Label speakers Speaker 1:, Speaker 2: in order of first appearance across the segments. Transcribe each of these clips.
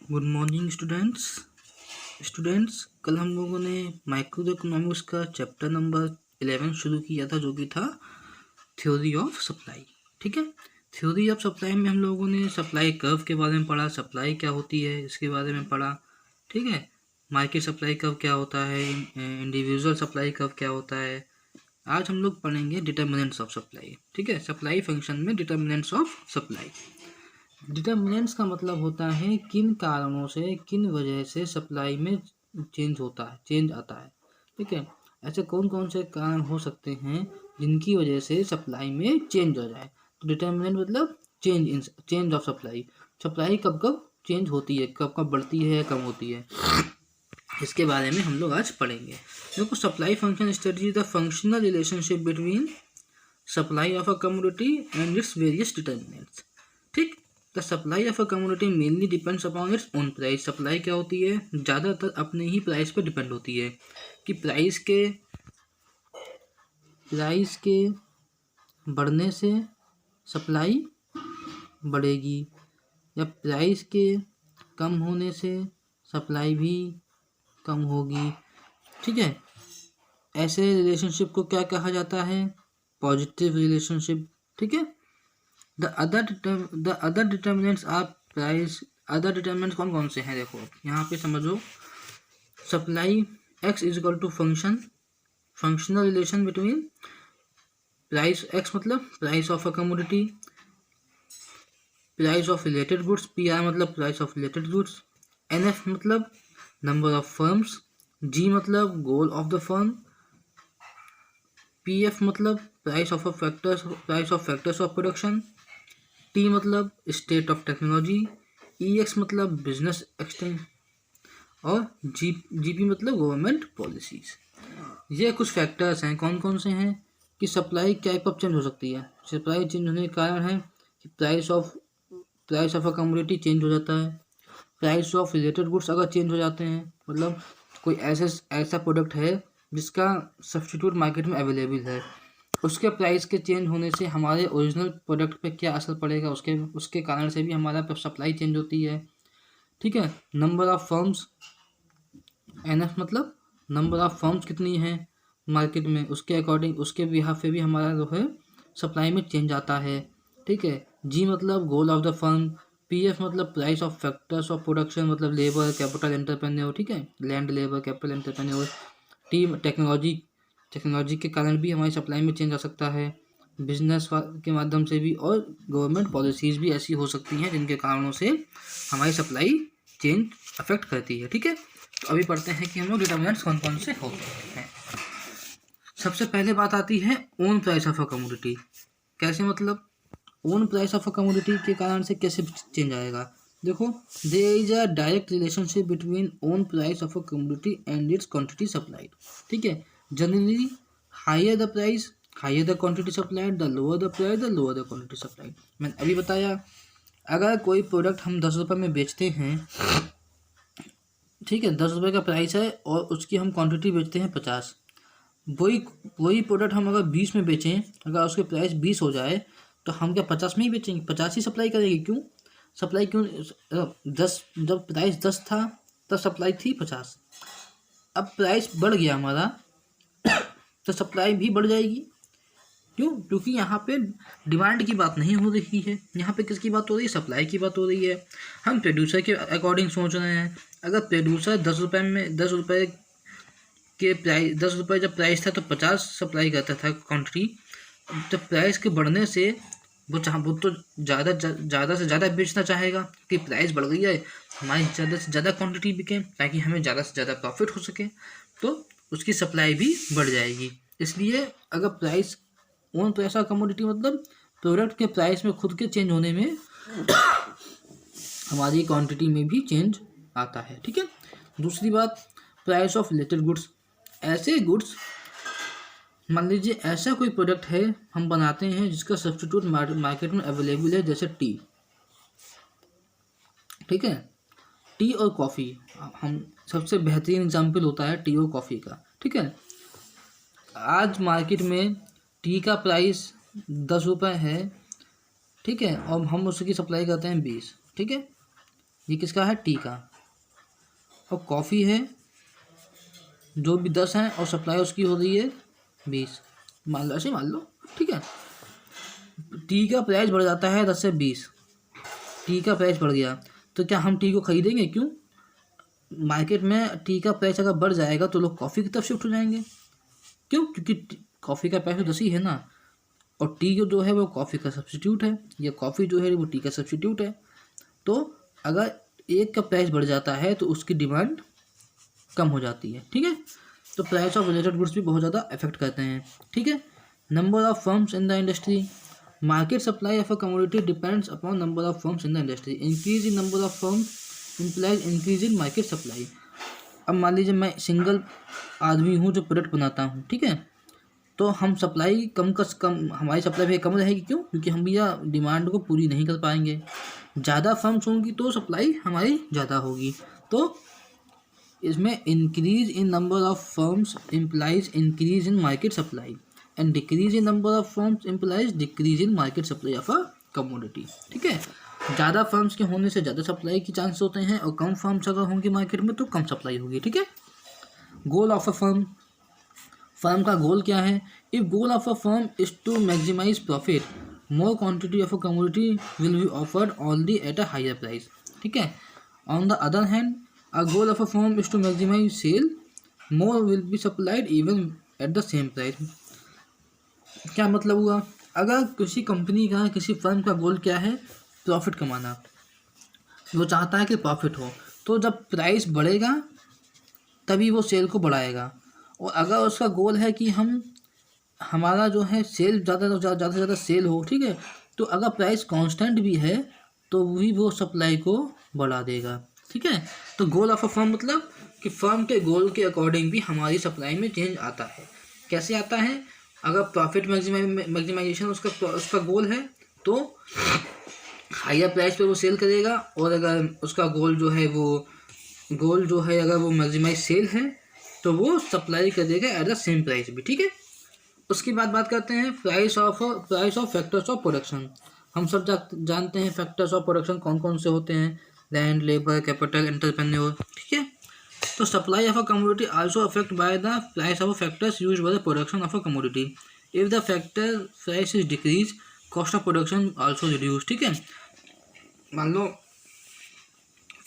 Speaker 1: Good morning students कल हम लोगों ने माइक्रो इकोनॉमिक्स का चैप्टर नंबर 11 शुरू किया था, जो कि था थ्योरी ऑफ सप्लाई। ठीक है, थ्योरी ऑफ सप्लाई में हम लोगों ने सप्लाई कर्व के बारे में पढ़ा, सप्लाई क्या होती है इसके बारे में पढ़ा। ठीक है, मार्केट सप्लाई कर्व क्या होता है, इंडिविजुअल सप्लाई कर्व क्या होता है। आज हम लोग पढ़ेंगे डिटर्मिनेंट्स ऑफ सप्लाई। ठीक है, सप्लाई फंक्शन में डिटर्मिनेंट्स ऑफ सप्लाई। डिटर्मिनेंट्स का मतलब होता है किन कारणों से, किन वजह से सप्लाई में चेंज आता है। ठीक है, ऐसे कौन कौन से कारण हो सकते हैं जिनकी वजह से सप्लाई में चेंज हो जाए। तो डिटर्मिनेंट मतलब चेंज ऑफ सप्लाई। सप्लाई कब कब चेंज होती है, कब कब बढ़ती है, कम होती है, इसके बारे में हम लोग आज पढ़ेंगे। देखो, supply function study the functional relationship between supply of a commodity and its various determinants. ठीक, the supply of a commodity mainly depends upon its own price. Supply क्या होती है, ज़्यादातर अपने ही प्राइस पर डिपेंड होती है कि प्राइस के बढ़ने से सप्लाई बढ़ेगी या प्राइस के कम होने से सप्लाई भी कम होगी। ठीक है, ऐसे रिलेशनशिप को क्या कहा जाता है, पॉजिटिव रिलेशनशिप। ठीक है, the other determinants are price. Other determinants कौन कौन से हैं, देखो यहाँ पे समझो। Supply X is equal to functional relation between price X मतलब price of a commodity, price of related goods, P R मतलब price of related goods, N F मतलब नंबर ऑफ फर्म्स, जी मतलब goal of the firm, P F मतलब price of factors of production, T मतलब state of technology, E x मतलब business extension और GP मतलब government policies. ये कुछ factors हैं, कौन कौन से हैं कि सप्लाई क्या कब चेंज हो सकती है। सप्लाई चेंज होने के कारण है कि price of a commodity change हो जाता है, प्राइस ऑफ रिलेटेड गुड्स अगर चेंज हो जाते हैं, मतलब कोई ऐसा प्रोडक्ट है जिसका सब्स्टिट्यूट मार्केट में अवेलेबल है, उसके प्राइस के चेंज होने से हमारे ओरिजिनल प्रोडक्ट पे क्या असर पड़ेगा, उसके कारण से भी हमारा सप्लाई चेंज होती है। ठीक है, नंबर ऑफ फर्म्स, एनएफ मतलब नंबर ऑफ फर्म्स कितनी है मार्केट में, उसके अकॉर्डिंग उसके बिहाफ पे भी हमारा जो है सप्लाई में चेंज आता है। ठीक है, जी मतलब goal of the firm, P F मतलब price of factors of production मतलब लेबर कैपिटल एंटरप्रेन्योर। ठीक है, land labour capital entrepreneur, T technology के कारण भी हमारी सप्लाई में चेंज आ सकता है, बिजनेस के माध्यम से भी, और गवर्नमेंट पॉलिसीज़ भी ऐसी हो सकती हैं जिनके कारणों से हमारी सप्लाई चेंज अफेक्ट करती है। ठीक है, तो अभी पढ़ते हैं कि हम लोग डिटर्मिनेंट्स कौन कौन से होते हैं। सबसे पहले बात आती है own price of a commodity. कैसे, मतलब own price of a commodity के कारण से कैसे चेंज आएगा। देखो, there is a direct relationship between own price of a commodity and its quantity supplied. ठीक है, generally higher the price higher the quantity supplied, the lower the price the lower the quantity supplied. मैंने अभी बताया, अगर कोई product हम 10 रुपये में बेचते हैं, ठीक है, 10 रुपये का प्राइस है और उसकी हम क्वांटिटी बेचते हैं 50, वही प्रोडक्ट हम अगर 20 में बेचें, अगर उसके प्राइस 20 हो जाए तो हम क्या 50 में ही बेचेंगे, 50 ही सप्लाई करेंगे। क्यों सप्लाई, क्यों 10, जब प्राइस 10 था तब सप्लाई थी 50, अब प्राइस बढ़ गया हमारा तो सप्लाई भी बढ़ जाएगी। क्यों, क्योंकि यहाँ पे डिमांड की बात नहीं हो रही है, यहाँ पे किसकी बात हो रही है, सप्लाई की बात हो रही है। हम प्रोड्यूसर के अकॉर्डिंग सोच रहे हैं। अगर प्रोड्यूसर 10 रुपये में 10 रुपये के प्राइस 10 रुपये जब प्राइस था तो 50 सप्लाई करता था क्वान्टिटी, जब प्राइस के बढ़ने से वो तो ज़्यादा से ज़्यादा बेचना चाहेगा कि प्राइस बढ़ गई है, हमारी ज़्यादा से ज़्यादा क्वांटिटी बिके ताकि हमें ज़्यादा से ज़्यादा प्रॉफिट हो सके, तो उसकी सप्लाई भी बढ़ जाएगी। इसलिए अगर price own price of commodity मतलब प्रोडक्ट के प्राइस में खुद के चेंज होने में हमारी क्वांटिटी में भी चेंज आता है। ठीक है, दूसरी बात, प्राइस ऑफ रिलेटेड गुड्स। ऐसे गुड्स, मान लीजिए ऐसा कोई प्रोडक्ट है हम बनाते हैं जिसका सब्स्टिट्यूट मार्केट में अवेलेबल है, जैसे टी। ठीक है, टी और कॉफ़ी, हम सबसे बेहतरीन एग्जाम्पल होता है टी और कॉफ़ी का। ठीक है, आज मार्केट में टी का प्राइस 10 रुपये है। ठीक है, और हम उसकी सप्लाई करते हैं 20। ठीक है, ये किसका है? टी का। और कॉफ़ी है जो भी 10 है और सप्लाई उसकी हो रही है 20, मान लो, ऐसे मान लो, ठीक है। टी का प्राइस बढ़ जाता है 10 से 20, टी का प्राइस बढ़ गया तो क्या हम टी को खरीदेंगे? क्यों? मार्केट में टी का प्राइस अगर बढ़ जाएगा तो लोग कॉफ़ी की तरफ शिफ्ट हो जाएंगे। क्यों? क्योंकि कॉफ़ी का प्राइस तो 10 ही है ना, और टी जो है वो कॉफ़ी का सब्स्टिट्यूट है, या कॉफ़ी जो है वो टी का सब्स्टिट्यूट है। तो अगर एक का प्राइस बढ़ जाता है तो उसकी डिमांड कम हो जाती है, ठीक है। तो प्राइस ऑफ रिलेटेड गुड्स भी बहुत ज़्यादा इफेक्ट करते हैं, ठीक है। Number of firms in the industry, market supply of a commodity depends upon number of firms in the industry. Increase in number of firms implies increase in market supply. अब मान लीजिए मैं सिंगल आदमी हूँ जो प्रोडक्ट बनाता हूँ, ठीक है, तो हम सप्लाई कम हमारी सप्लाई भी कम रहेगी। क्यों? क्योंकि हम भैया डिमांड को पूरी नहीं कर पाएंगे। ज़्यादा फर्म्स होंगी तो सप्लाई हमारी ज़्यादा होगी। तो इसमें increase in number of firms implies increase in market supply and decrease in number of firms implies decrease in market supply of a commodity, ठीक है। ज़्यादा फर्म्स के होने से ज़्यादा सप्लाई की चांस होते हैं, और कम फर्म्स अगर होंगी मार्केट में तो कम सप्लाई होगी, ठीक है। Goal of a firm, firm का गोल क्या है? If goal of a firm is to maximize profit, more quantity of a commodity will be offered only at a higher price, ठीक है। On the other hand, a goal of a firm is to maximize sale, more will be supplied even at the same price. क्या मतलब हुआ? अगर किसी company का, किसी firm का गोल क्या है? प्रॉफिट कमाना, वो चाहता है कि प्रॉफिट हो, तो जब प्राइस बढ़ेगा तभी वो सेल को बढ़ाएगा। और अगर उसका गोल है कि हमारा जो है सेल ज़्यादा से ज़्यादा सेल हो, ठीक है, तो अगर प्राइस कांस्टेंट भी है तो भी वो सप्लाई को बढ़ा देगा, ठीक है। तो गोल ऑफ अ फर्म मतलब कि फर्म के गोल के अकॉर्डिंग भी हमारी सप्लाई में चेंज आता है। कैसे आता है? अगर प्रॉफिट मैक्सिमाइजेशन उसका गोल है तो हायर प्राइस पे वो सेल करेगा, और अगर उसका गोल जो है अगर वो मैक्सिमाइज सेल है तो वो सप्लाई कर देगा एट द सेम प्राइस भी, ठीक है। उसके बाद बात करते हैं price of factors of production. हम सब जानते हैं फैक्टर्स ऑफ प्रोडक्शन कौन कौन से होते हैं? लैंड, लेबर, कैपिटल, एंटरप्रेन्योर, ठीक है। तो supply of a commodity also affect by the price of factors used by the production of a commodity. If the factor price is decrease, cost of production also reduce, ठीक है। मान लो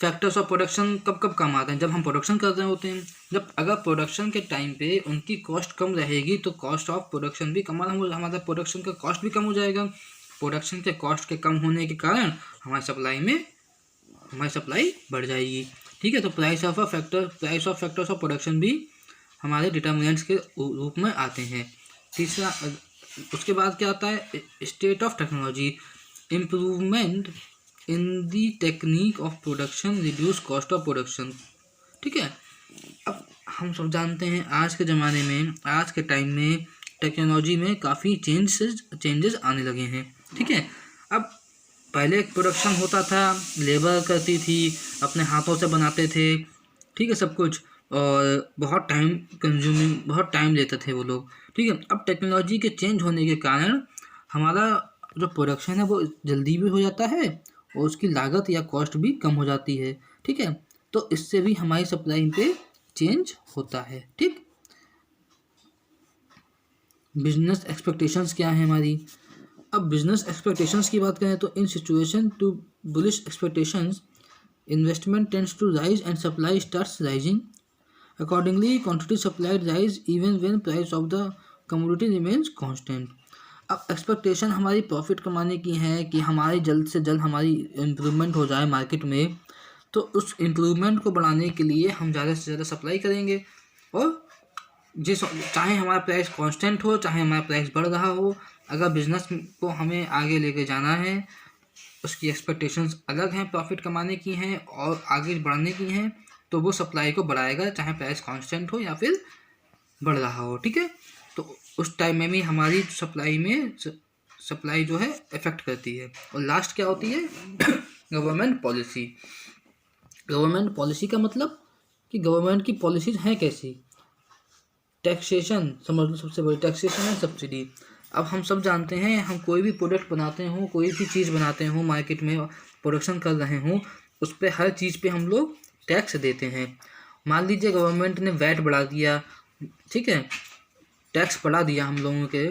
Speaker 1: factors of production कब कब काम आते हैं? जब हम प्रोडक्शन कर रहे होते हैं। जब अगर प्रोडक्शन के टाइम पे उनकी कॉस्ट कम रहेगी तो कॉस्ट ऑफ प्रोडक्शन भी कम, हमारा प्रोडक्शन का कॉस्ट भी कम हो जाएगा। प्रोडक्शन के कॉस्ट के कम होने के कारण हमारी सप्लाई बढ़ जाएगी, ठीक है। तो price of factors of production भी हमारे डिटर्मिनेंट्स के रूप में आते हैं। तीसरा, उसके बाद क्या आता है? State of technology, improvement in the technique of production reduce cost of production, ठीक है। अब हम सब जानते हैं आज के ज़माने में, आज के टाइम में टेक्नोलॉजी में काफ़ी चेंजेस आने लगे हैं, ठीक है। अब पहले प्रोडक्शन होता था, लेबर करती थी, अपने हाथों से बनाते थे, ठीक है, सब कुछ, और बहुत टाइम लेते थे वो लोग, ठीक है। अब टेक्नोलॉजी के चेंज होने के कारण हमारा जो प्रोडक्शन है वो जल्दी भी हो जाता है और उसकी लागत या कॉस्ट भी कम हो जाती है, ठीक है। तो इससे भी हमारी सप्लाई पे चेंज होता है, ठीक। बिजनेस एक्सपेक्टेशंस क्या है हमारी? अब बिजनेस एक्सपेक्टेशंस की बात करें तो in situation to bullish expectations, investment tends to rise and supply starts rising accordingly, quantity supplied rise even when price of the commodity remains constant. अब एक्सपेक्टेशन हमारी प्रॉफिट कमाने की है कि हमारी जल्द से जल्द हमारी इम्प्रूवमेंट हो जाए मार्केट में, तो उस इम्प्रूवमेंट को बढ़ाने के लिए हम ज़्यादा से ज़्यादा सप्लाई करेंगे, और चाहे हमारा प्राइस कांस्टेंट हो, चाहे हमारा प्राइस बढ़ रहा हो, अगर बिजनेस को हमें आगे लेके जाना है, उसकी एक्सपेक्टेशंस अलग हैं, प्रॉफिट कमाने की हैं और आगे बढ़ने की हैं, तो वो सप्लाई को बढ़ाएगा, चाहे प्राइस कांस्टेंट हो या फिर बढ़ रहा हो, ठीक है। तो उस टाइम में भी हमारी सप्लाई जो है इफेक्ट करती है। और लास्ट क्या होती है? Government policy. गवर्नमेंट पॉलिसी का मतलब कि गवर्नमेंट की पॉलिसीज हैं कैसी? टैक्सेशन समझ लो, सबसे बड़ी टैक्सेशन है, सब्सिडी। अब हम सब जानते हैं, हम कोई भी प्रोडक्ट बनाते हों, कोई भी चीज़ बनाते हों, मार्केट में प्रोडक्शन कर रहे हों, उस पर हर चीज़ पे हम लोग टैक्स देते हैं। मान लीजिए गवर्नमेंट ने वैट बढ़ा दिया, ठीक है, टैक्स बढ़ा दिया हम लोगों के,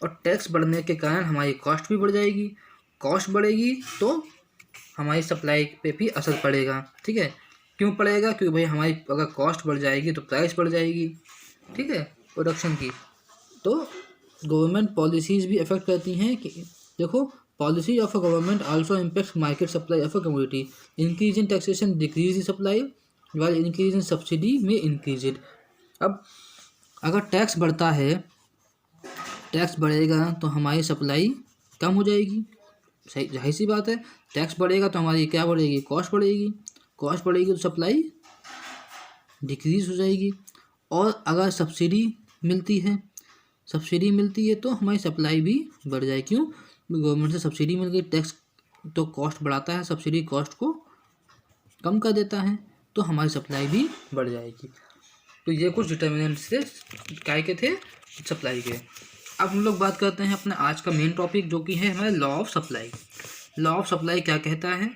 Speaker 1: और टैक्स बढ़ने के कारण हमारी कॉस्ट भी बढ़ जाएगी। कॉस्ट बढ़ेगी तो हमारी सप्लाई पे भी असर पड़ेगा, ठीक है। क्यों पड़ेगा? क्योंकि भाई हमारी अगर कॉस्ट बढ़ जाएगी तो प्राइस बढ़ जाएगी, ठीक है, प्रोडक्शन की। तो गवर्नमेंट पॉलिसीज़ भी अफेक्ट करती हैं कि देखो, policy of a government also impact market supply of a commodity. Increase in taxation decrease in supply, while increase in subsidy में इंक्रीज इट। अब अगर टैक्स बढ़ता है, टैक्स बढ़ेगा तो हमारी सप्लाई कम हो जाएगी, सही जाहिर सी बात है। टैक्स बढ़ेगा तो हमारी क्या बढ़ेगी? कॉस्ट बढ़ेगी। कॉस्ट बढ़ेगी तो सप्लाई डिक्रीज हो जाएगी। और अगर सब्सिडी मिलती है तो हमारी सप्लाई भी बढ़ जाएगी। क्यों? गवर्नमेंट से सब्सिडी मिल गई, टैक्स तो कॉस्ट बढ़ाता है, सब्सिडी कॉस्ट को कम कर देता है, तो हमारी सप्लाई भी बढ़ जाएगी। तो ये कुछ डिटर्मिनेंट्स थे काय के थे, सप्लाई के। अब हम लोग बात करते हैं अपने आज का मेन टॉपिक, जो कि है हमारा law of supply. Law of supply क्या कहता है?